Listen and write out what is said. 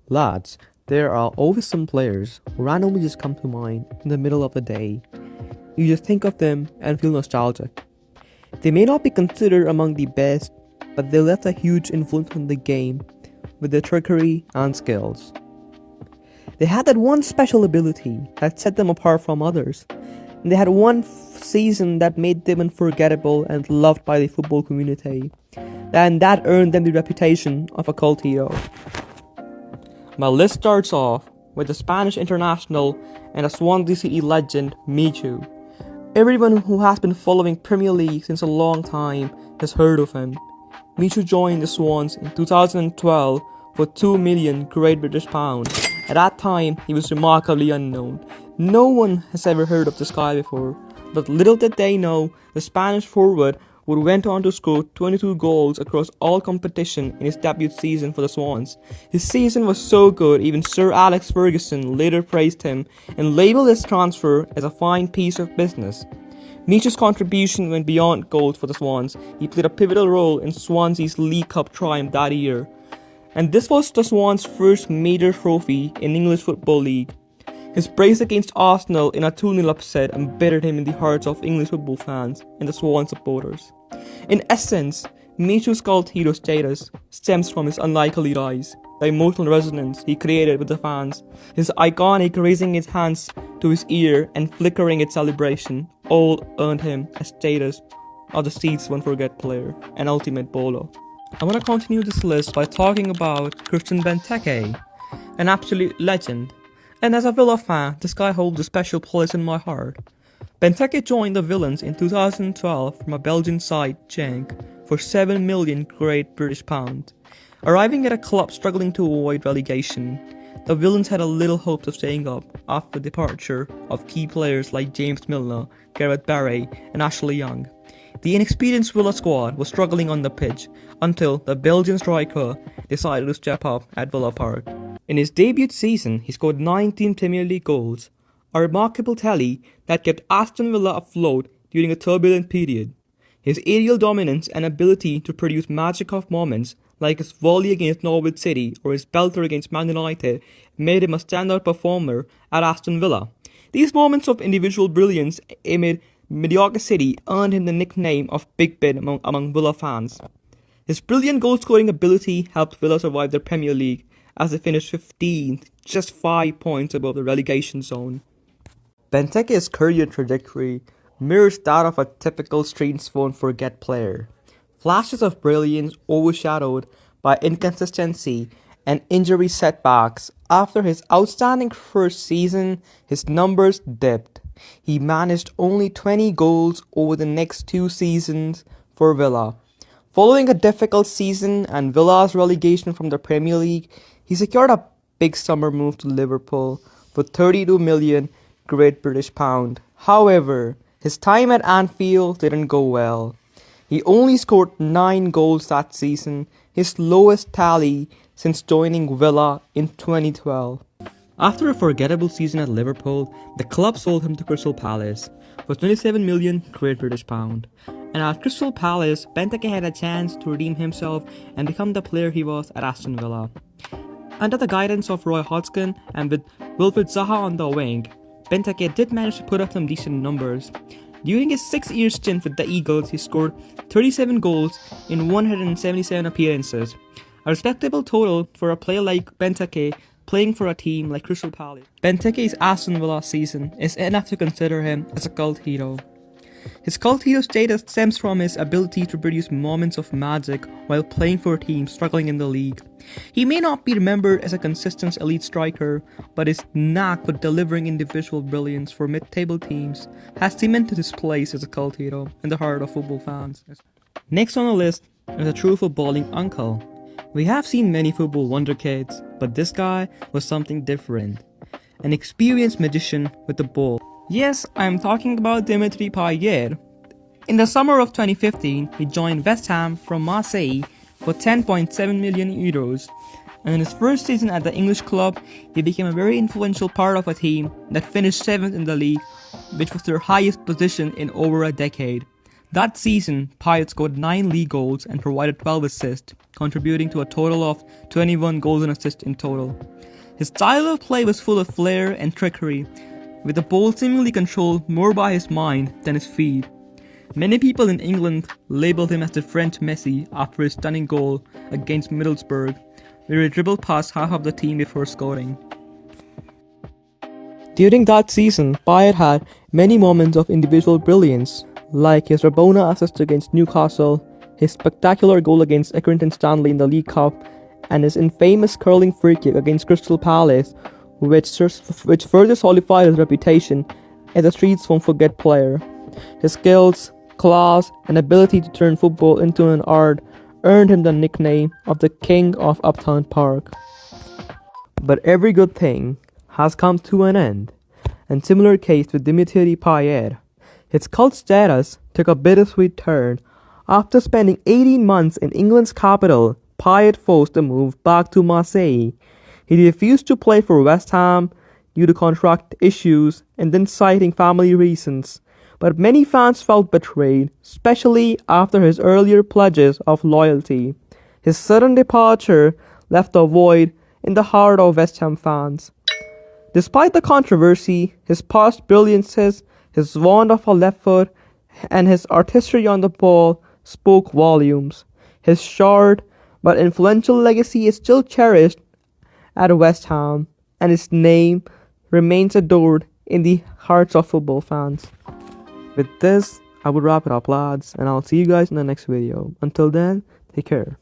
Lads, there are always some players who randomly just come to mind in the middle of the day. You just think of them and feel nostalgic. They may not be considered among the best, but they left a huge influence on the game with their trickery and skills. They had that one special ability that set them apart from others, and they had one season that made them unforgettable and loved by the football community, and that earned them the reputation of a cult hero. My list starts off with the Spanish international and a Swansea City legend, Michu. Everyone who has been following Premier League since a long time has heard of him. Michu joined the Swans in 2012 for 2 million Great British pounds. At that time, he was remarkably unknown. No one has ever heard of this guy before, but little did they know the Spanish forward would went on to score 22 goals across all competition in his debut season for the Swans. His season was so good, even Sir Alex Ferguson later praised him and labelled his transfer as a fine piece of business. Michu's contribution went beyond goals for the Swans. He played a pivotal role in Swansea's League Cup triumph that year. And this was the Swans' first major trophy in English Football League. His brace against Arsenal in a 2-0 upset embittered him in the hearts of English football fans and the Swan supporters. In essence, Michu's cult hero status stems from his unlikely rise, the emotional resonance he created with the fans, his iconic raising his hands to his ear and flickering its celebration, all earned him a status of the seats one forget player, an ultimate bowler. I want to continue this list by talking about Christian Benteke, an absolute legend. And as a Villa fan, this guy holds a special place in my heart. Benteke joined the Villains in 2012 from a Belgian side, Genk, for 7 million Great British pounds. Arriving at a club struggling to avoid relegation, the Villains had a little hope of staying up after the departure of key players like James Milner, Gareth Barry, and Ashley Young. The inexperienced Villa squad was struggling on the pitch until the Belgian striker decided to step up at Villa Park. In his debut season, he scored 19 Premier League goals, a remarkable tally that kept Aston Villa afloat during a turbulent period. His aerial dominance and ability to produce magic of moments like his volley against Norwich City or his belter against Man United made him a standout performer at Aston Villa. These moments of individual brilliance amid mediocrity earned him the nickname of Big Ben among Villa fans. His brilliant goal-scoring ability helped Villa survive the Premier League as they finished 15th, just 5 points above the relegation zone. Benteke's career trajectory mirrors that of a typical street won't forget player. Flashes of brilliance overshadowed by inconsistency and injury setbacks. After his outstanding first season, his numbers dipped. He managed only 20 goals over the next 2 seasons for Villa. Following a difficult season and Villa's relegation from the Premier League, he secured a big summer move to Liverpool for 32 million Great British pound. However, his time at Anfield didn't go well. He only scored 9 goals that season, his lowest tally since joining Villa in 2012. After a forgettable season at Liverpool, the club sold him to Crystal Palace for 27 million Great British pound. And at Crystal Palace, Benteke had a chance to redeem himself and become the player he was at Aston Villa. Under the guidance of Roy Hodgson and with Wilfried Zaha on the wing, Benteke did manage to put up some decent numbers. During his 6-year stint with the Eagles, he scored 37 goals in 177 appearances, a respectable total for a player like Benteke playing for a team like Crystal Palace. Benteke's Aston Villa season is enough to consider him as a cult hero. His cult hero status stems from his ability to produce moments of magic while playing for a team struggling in the league. He may not be remembered as a consistent elite striker, but his knack for delivering individual brilliance for mid-table teams has cemented his place as a cult hero in the heart of football fans. Next on the list is a true footballing uncle. We have seen many football wonder kids, but this guy was something different. An experienced magician with the ball. Yes, I am talking about Dimitri Payet. In the summer of 2015, he joined West Ham from Marseille for 10.7 million euros. And in his first season at the English club, he became a very influential part of a team that finished 7th in the league, which was their highest position in over a decade. That season, Payet scored 9 league goals and provided 12 assists, contributing to a total of 21 goals and assists in total. His style of play was full of flair and trickery, with the ball seemingly controlled more by his mind than his feet. Many people in England labelled him as the French Messi after his stunning goal against Middlesbrough, where he dribbled past half of the team before scoring. During that season, Payet had many moments of individual brilliance, like his Rabona assist against Newcastle, his spectacular goal against Accrington Stanley in the League Cup, and his infamous curling free kick against Crystal Palace, which further solidified his reputation as a streets won't forget player. His skills, class, and ability to turn football into an art earned him the nickname of the King of Uptown Park. But every good thing has come to an end, and similar case with Dimitri Payet. His cult status took a bittersweet turn. After spending 18 months in England's capital, Payet forced a move back to Marseille. He refused to play for West Ham due to contract issues and then citing family reasons. But many fans felt betrayed, especially after his earlier pledges of loyalty. His sudden departure left a void in the heart of West Ham fans. Despite the controversy, his past brilliances, his wand of a left foot, and his artistry on the ball spoke volumes. His short but influential legacy is still cherished at West Ham, and his name remains adored in the hearts of football fans. With this, I would wrap it up, lads, and I'll see you guys in the next video. Until then, take care.